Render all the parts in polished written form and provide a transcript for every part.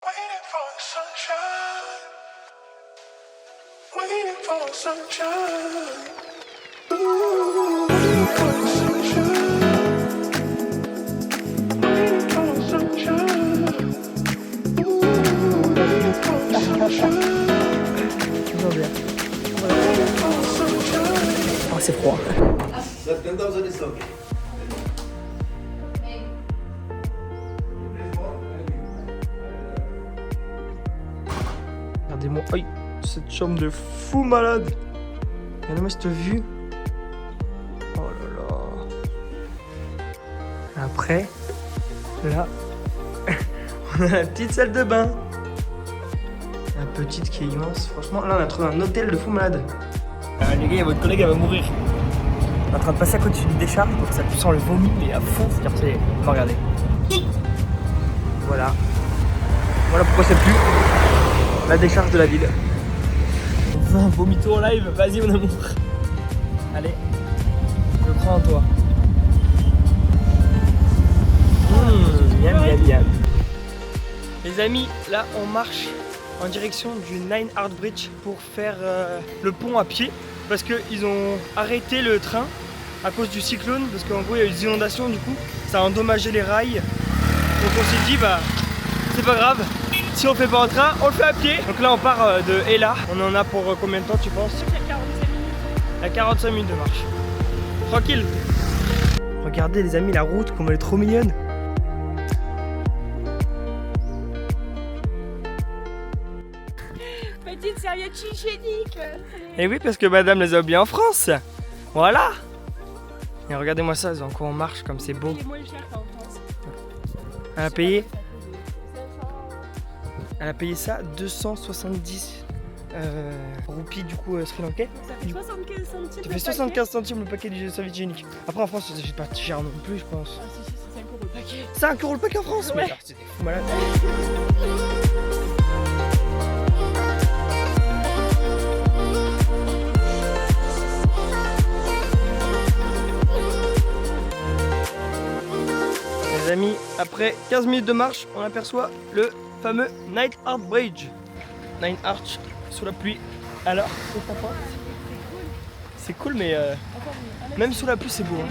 Waiting for the sunshine. Waiting for the sunshine. Ooh, waiting for the sunshine. Waiting for the sunshine. Ooh, waiting for the sunshine. Toujours bien. Waiting for the sunshine. Oh, c'est froid. Regardez-moi, aïe, cette chambre de fou malade. Regardez-moi cette vue. Oh là là. Après, là, on a la petite salle de bain. La petite qui est immense. Franchement, là, on a trouvé un hôtel de fou malade. Les gars, il y a votre collègue, elle va mourir. On est en train de passer à côté d'une décharge, donc ça sent le vomi, mais à fond, c'est-à-dire c'est... Regardez. Voilà. Voilà pourquoi ça pue. La décharge de la ville. On veut un vomito en live, vas-y mon amour. Allez, je crois en toi. Miam miam miam. Les amis, là on marche en direction du Nine Art Bridge pour faire le pont à pied. Parce qu'ils ont arrêté le train à cause du cyclone. Parce qu'en gros il y a eu des inondations, du coup ça a endommagé les rails. Donc on s'est dit bah c'est pas grave. Si on fait pas en train, on le fait à pied. Donc là on part de Ella. On en a pour combien de temps tu penses? 45 minutes. À 45 minutes de marche. Tranquille. Regardez les amis la route, comme elle est trop mignonne. Petite serviette hygiénique. Et oui parce que madame les a oubliés en France. Voilà. Et regardez-moi ça, encore on marche comme c'est beau. Il est moins cher qu'en France. Elle a payé ça 270 roupies du coup sri lankais. Ça fait 75 centimes. Ça le fait paquet. 75 centimes le paquet du serviette hygiénique. Après en France ça fait pas cher non plus je pense. Ah si, si, c'est 5 € le paquet. 5 € le paquet en France. Ouais. Mais alors, c'est des fous malades. Les amis, après 15 minutes de marche, on aperçoit le fameux Nine Art Bridge. Nine Arch sous la pluie. Alors, qu'est-ce que t'en penses? C'est cool, mais même sous la pluie, c'est beau. Hein.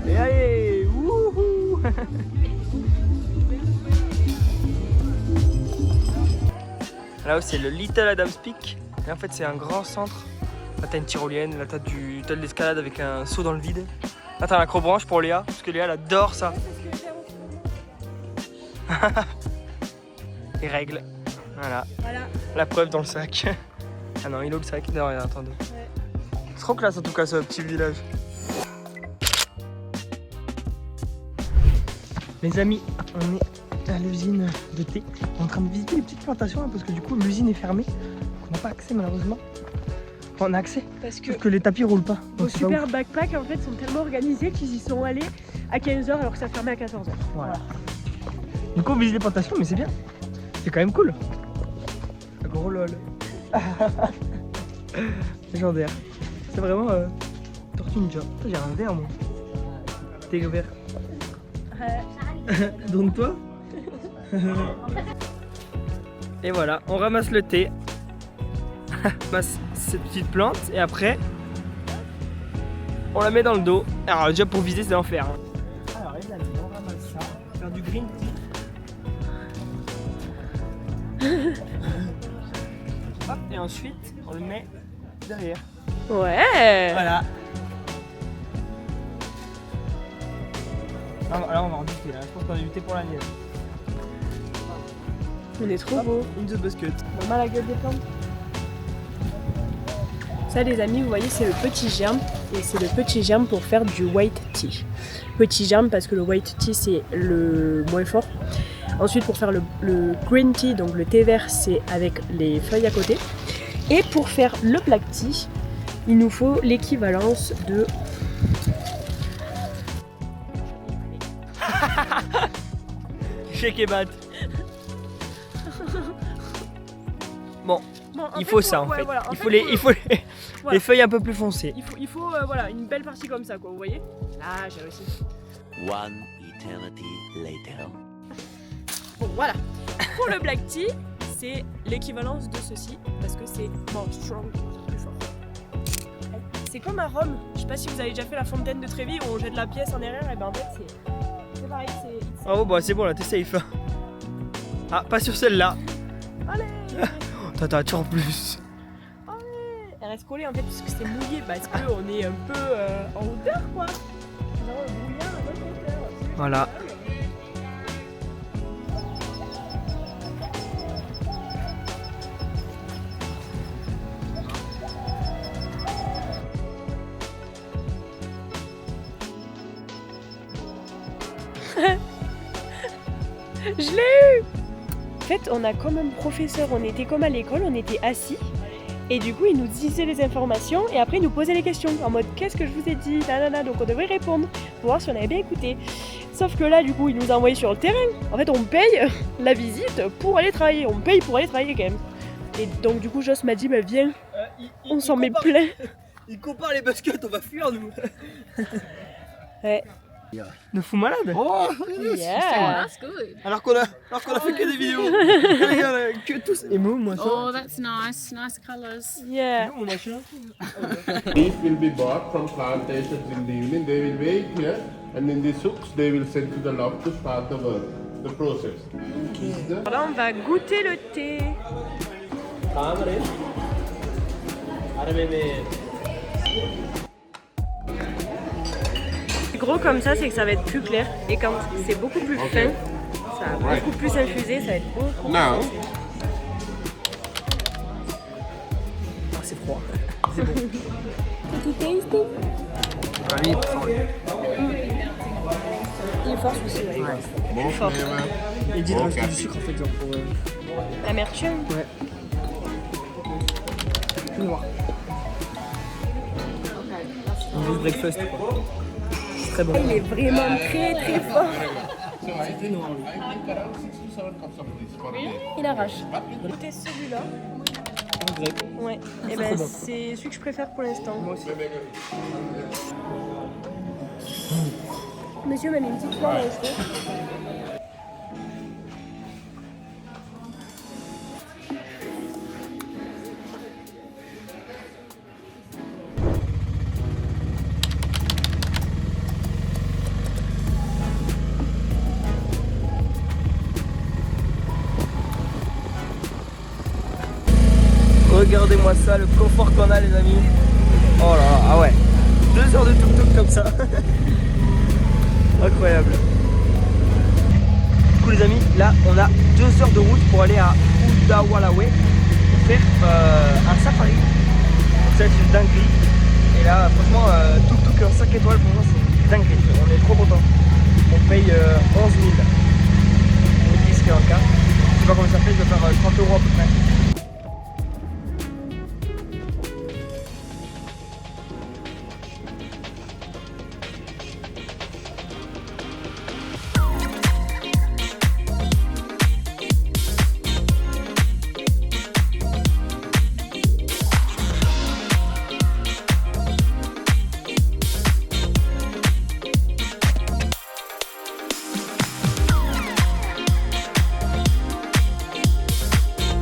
Et allez, wouhou. Là-haut c'est le Little Adam's Peak. Et en fait c'est un grand centre. Là t'as une tyrolienne, là t'as de l'escalade avec un saut dans le vide. Là t'as un acrobranche pour Léa, parce que Léa elle adore ça. Les règles. Voilà. Voilà. La preuve dans le sac. Ah non, il est où le sac? Non, regarde, attendez. Ouais. C'est trop classe en tout cas ce petit village. Les amis, on est à l'usine de thé. On est en train de visiter les petites plantations hein, parce que du coup l'usine est fermée. Donc on n'a pas accès malheureusement. Enfin, on a accès, Parce que sauf que les tapis roulent pas. vos Donc c'est pas super ouf. backpacks en fait sont tellement organisés qu'ils y sont allés à 15h alors que ça fermait à 14h. Voilà. Du coup on visite les plantations mais c'est bien. C'est quand même cool. Un gros lol. Légendaire. C'est vraiment Tortue Ninja. J'ai un verre moi. T'es vert. Donc toi Et voilà, on ramasse le thé. On ramasse cette petite plante et après on la met dans le dos. Alors déjà pour viser c'est l'enfer. Hein. Alors les amis, on ramasse ça. Faire du green tea. Hop, et ensuite on le met derrière. Ouais. Voilà. Là on va en buter là. Je pense qu'on va buter pour la mienne. On est trop beau. Une de basket. On a la gueule des plantes. Ça les amis, vous voyez c'est le petit germe et c'est le petit germe pour faire du white tea. Petit germe parce que le white tea c'est le moins fort. Ensuite pour faire le green tea, donc le thé vert, c'est avec les feuilles à côté. Et pour faire le black tea, il nous faut l'équivalence de... Shake et bat. Bon, il fait, faut ça en fait. voilà, Il faut les Voilà. les feuilles un peu plus foncées. Il faut voilà, une belle partie comme ça quoi, vous voyez. Là j'ai réussi. One eternity later. Bon voilà. Pour le black tea, c'est l'équivalence de ceci parce que c'est more strong, plus fort. C'est comme un rhum. Je sais pas si vous avez déjà fait la fontaine de Trévis où on jette la pièce en arrière, et ben en fait c'est pareil, c'est. Oh bah c'est bon là, t'es safe. Ah, pas sur celle-là. Allez. T'as tu en plus. Allez. Elle reste collée en fait parce que c'est mouillé parce qu'on est un peu en hauteur quoi. Nous avons le brouillard à bonne hauteur. Voilà. Je l'ai eu. En fait, on a comme un professeur, on était comme à l'école, on était assis. Et du coup, il nous disait les informations et après, il nous posait les questions en mode qu'est-ce que je vous ai dit, nanana. Donc, on devait répondre pour voir si on avait bien écouté. Sauf que là, du coup, il nous a envoyé sur le terrain. En fait, on paye la visite pour aller travailler. On paye pour aller travailler quand même. Et donc, du coup, Joss m'a dit, bah, viens, on s'en met plein. Il compare les baskets, on va fuir nous. Ouais. De fou malade. Oh, Yeah. That's good. Alors qu'on a fait que des vidéos. Regarde, que tous. Et moi ça. Oh, that's nice. Nice colours. Yeah. Nous, on a chien. Beef will be bought from plantations in the evening. They will wait here, and in the souks they will send to the loft to start the work, the process. Alors là, on va goûter le thé. Gros comme ça, c'est que ça va être plus clair. Et quand c'est beaucoup plus fin, ça va beaucoup plus infusé, ça va être beaucoup plus Now, foncé. Ah, c'est froid. C'est bon. Petit tasting. Allez, Il est fort celui-ci, ouais. more flavor. Et dis de more rajouter du caffeine. sucre en fait, genre pour. L'amertume. Ouais. Plus noir. Un vrai breakfast quoi. C'est très bon. Il est vraiment très très fort. So I think around 6 to 7 cups of this for a day. Il arrache. Goûtez celui-là. Un grec. Ouais. Et ben c'est celui que je préfère pour l'instant. Moi aussi. Monsieur m'a mis une petite fleur dans les cheveux. Regardez-moi ça, le confort qu'on a les amis. Oh là là, ah ouais. 2 heures de tuk-tuk comme ça. Incroyable. Du coup les amis, là on a 2 heures de route pour aller à Udawalawe pour faire un safari. Donc ça c'est une dinguerie. Et là franchement tuk-tuk en 5 étoiles pour moi c'est dinguerie. On est trop contents. On paye 11 000. Ou 10 en cas. Je sais pas comment ça fait, je vais faire 30 € à peu près.